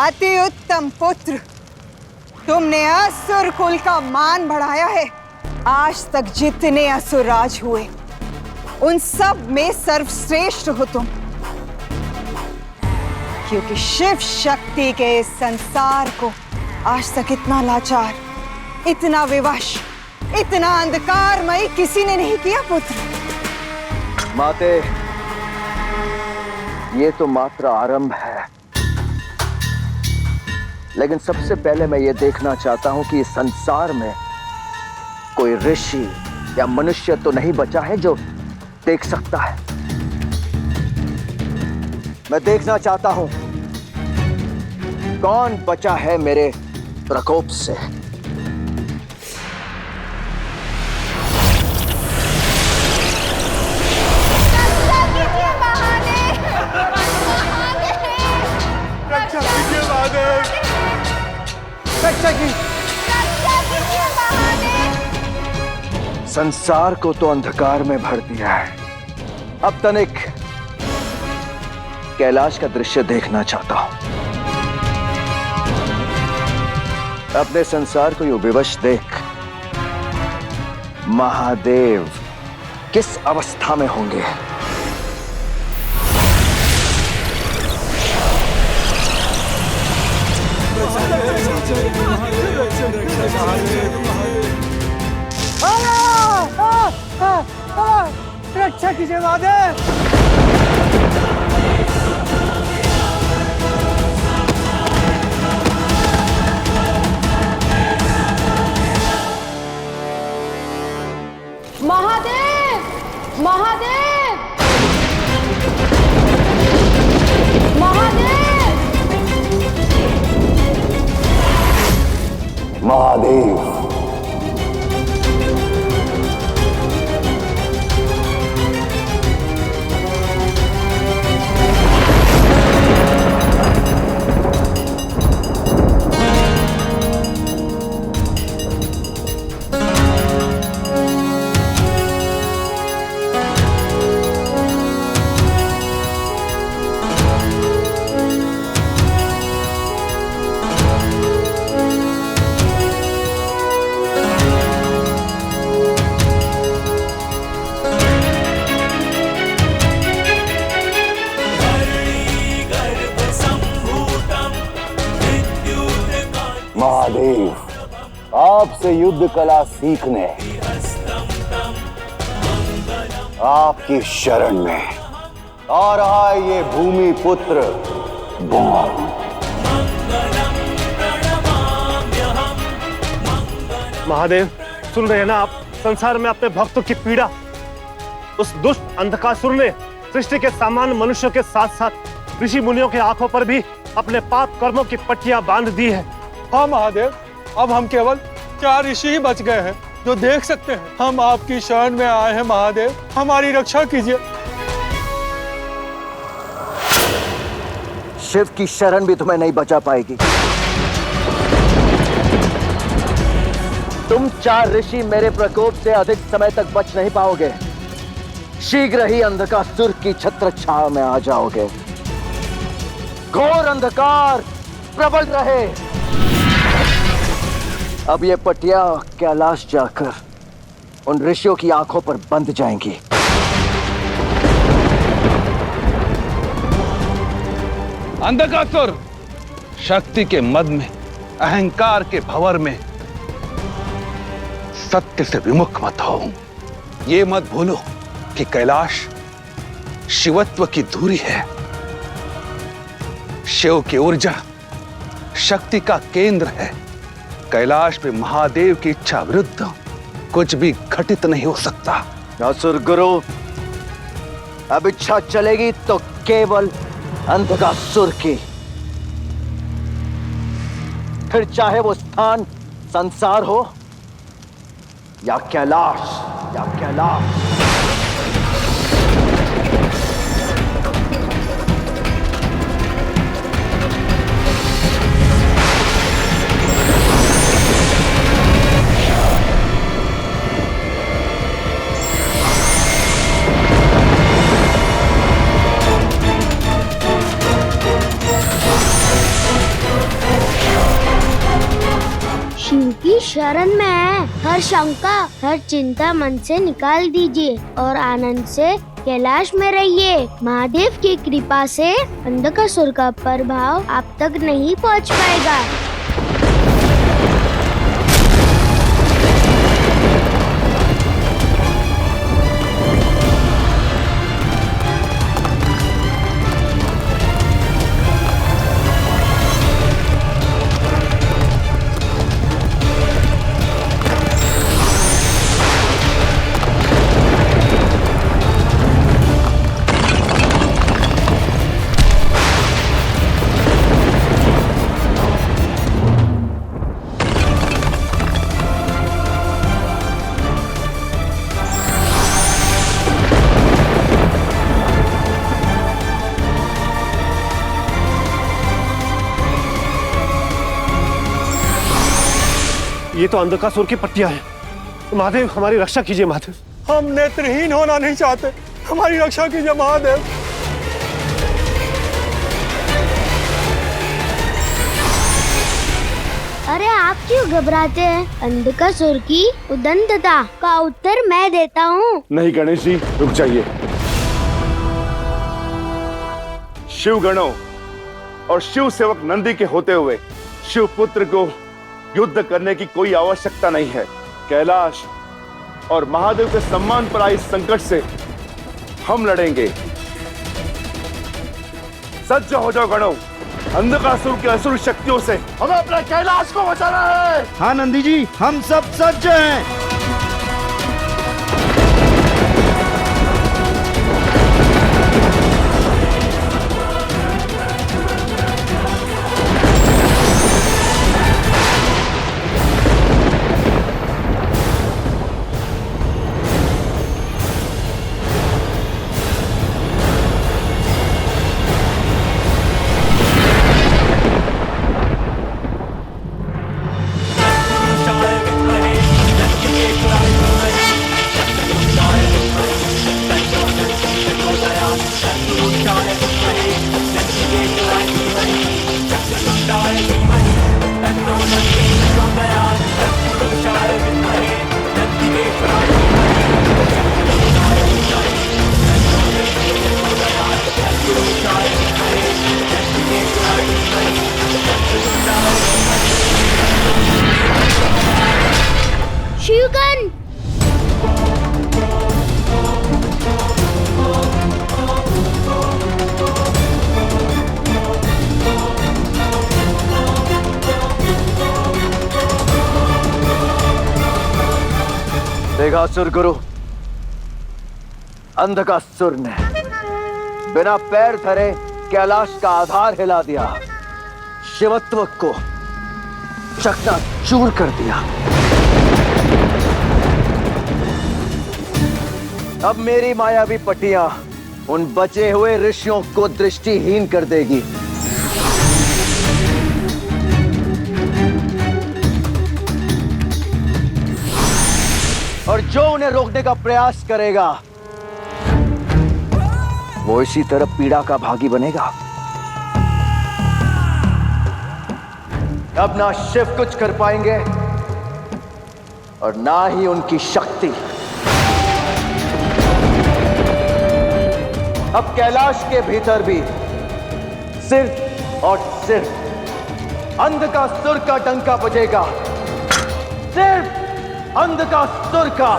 अति उत्तम पुत्र, तुमने असुर कुल का मान बढ़ाया है। आज तक जितने असुरराज हुए उन सब में सर्वश्रेष्ठ हो तुम, क्योंकि शिव शक्ति के इस संसार को आज तक इतना लाचार, इतना विवश, इतना अंधकारमय किसी ने नहीं किया पुत्र। माते, ये तो मात्र आरंभ है, लेकिन सबसे पहले मैं ये देखना चाहता हूं कि इस संसार में कोई ऋषि या मनुष्य तो नहीं बचा है जो देख सकता है। मैं देखना चाहता हूं कौन बचा है मेरे प्रकोप से। रक्षा कीजिए महादेव, रक्षा कीजिए। संसार को तो अंधकार में भर दिया है, अब तनिक कैलाश का दृश्य देखना चाहता हूं। अपने संसार को यूं विवश देख महादेव किस अवस्था में होंगे। रक्षा कीजिए महादेव। महादेव, महादेव, महादेव, महादेव, महादेव, आपसे युद्ध कला सीखने आपकी शरण में आ रहा है ये भूमि पुत्र बम। महादेव, सुन रहे हैं ना आप? संसार में अपने भक्तों की पीड़ा उस दुष्ट अंधकासुर ने सृष्टि के सामान्य मनुष्यों के साथ साथ ऋषि मुनियों के आंखों पर भी अपने पाप कर्मों की पट्टियां बांध दी है। हाँ महादेव, अब हम केवल 4 ऋषि ही बच गए हैं जो देख सकते हैं। हम आपकी शरण में आए हैं महादेव, हमारी रक्षा कीजिए। शिव की शरण भी तुम्हें नहीं बचा पाएगी। तुम 4 ऋषि मेरे प्रकोप से अधिक समय तक बच नहीं पाओगे। शीघ्र ही अंधकासुर की छत्र छाया में आ जाओगे। घोर अंधकार प्रबल रहे। अब ये पटिया कैलाश जाकर उन ऋषियों की आंखों पर बंध जाएंगी। अंधकासुर, शक्ति के मद में, अहंकार के भंवर में सत्य से विमुख मत हो। ये मत भूलो कि कैलाश शिवत्व की धुरी है। शिव की ऊर्जा शक्ति का केंद्र है। कैलाश पे महादेव की इच्छा विरुद्ध कुछ भी घटित नहीं हो सकता। असुर गुरु, अब इच्छा चलेगी तो केवल अंधकासुर की। फिर चाहे वो स्थान संसार हो या कैलाश, या कैलाश। शरण में है। हर शंका, हर चिंता मन से निकाल दीजिए और आनंद से कैलाश में रहिए। महादेव की कृपा से अंधकासुर का प्रभाव आप तक नहीं पहुंच पाएगा। ये तो अंधकासुर की पट्टियां हैं। महादेव, हमारी रक्षा कीजिए महादेव। हम नेत्रहीन होना नहीं चाहते, हमारी रक्षा कीजिए महादेव। अरे आप क्यों घबराते हैं? अंधकासुर की उदंतता का उत्तर मैं देता हूँ। नहीं गणेश जी, रुक जाइए। शिव गणों और शिव सेवक नंदी के होते हुए शिव पुत्र को युद्ध करने की कोई आवश्यकता नहीं है। कैलाश और महादेव के सम्मान पर आई संकट से हम लड़ेंगे। सज्ज हो जाओ गणों, अंधकासुर के असुर शक्तियों से हमें अपने कैलाश को बचाना है। हाँ नंदी जी, हम सब सज्ज हैं। शिवगण, देगासुर गुरु, अंधकासुर ने बिना पैर धरे कैलाश का आधार हिला दिया, शिवत्व को चकनाचूर कर दिया। अब मेरी मायावी पट्टियां उन बचे हुए ऋषियों को दृष्टिहीन कर देगी। और जो उन्हें रोकने का प्रयास करेगा वो इसी तरह पीड़ा का भागी बनेगा। अब ना शिव कुछ कर पाएंगे और ना ही उनकी शक्ति। अब कैलाश के भीतर भी सिर्फ और सिर्फ अंधकासुर का डंका बजेगा, सिर्फ अंधकासुर का।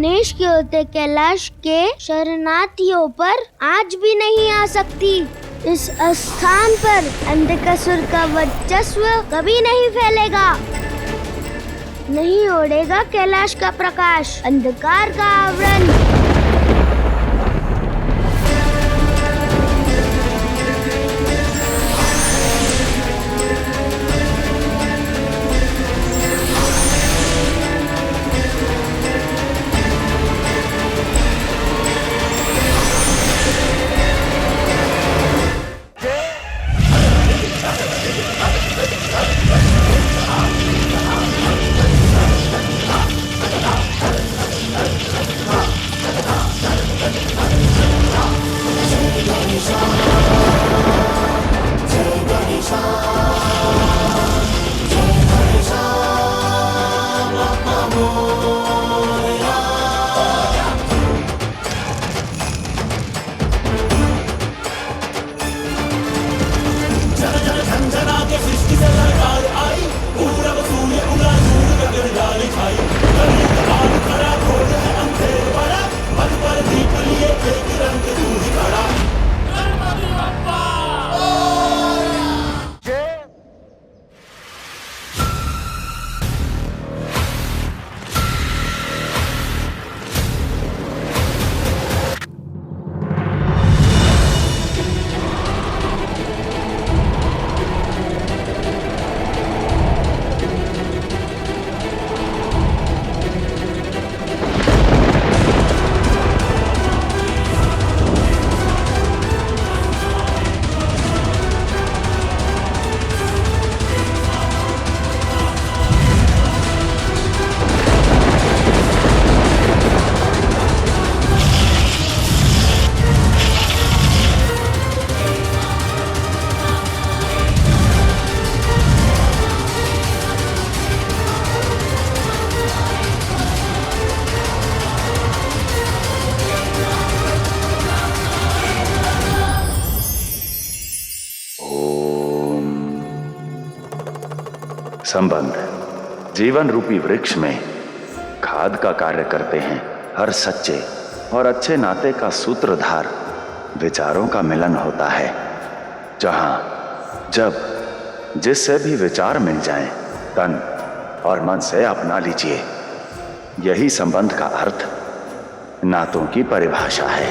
गणेश के होते कैलाश के शरणार्थियों पर आज भी नहीं आ सकती। इस स्थान पर अंधकासुर का वर्चस्व कभी नहीं फैलेगा। नहीं ओढ़ेगा कैलाश का प्रकाश, अंधकार का आवरण। संबंध जीवन रूपी वृक्ष में खाद का कार्य करते हैं। हर सच्चे और अच्छे नाते का सूत्रधार विचारों का मिलन होता है। जहां जब जिससे भी विचार मिल जाएं, तन और मन से अपना लीजिए। यही संबंध का अर्थ, नातों की परिभाषा है।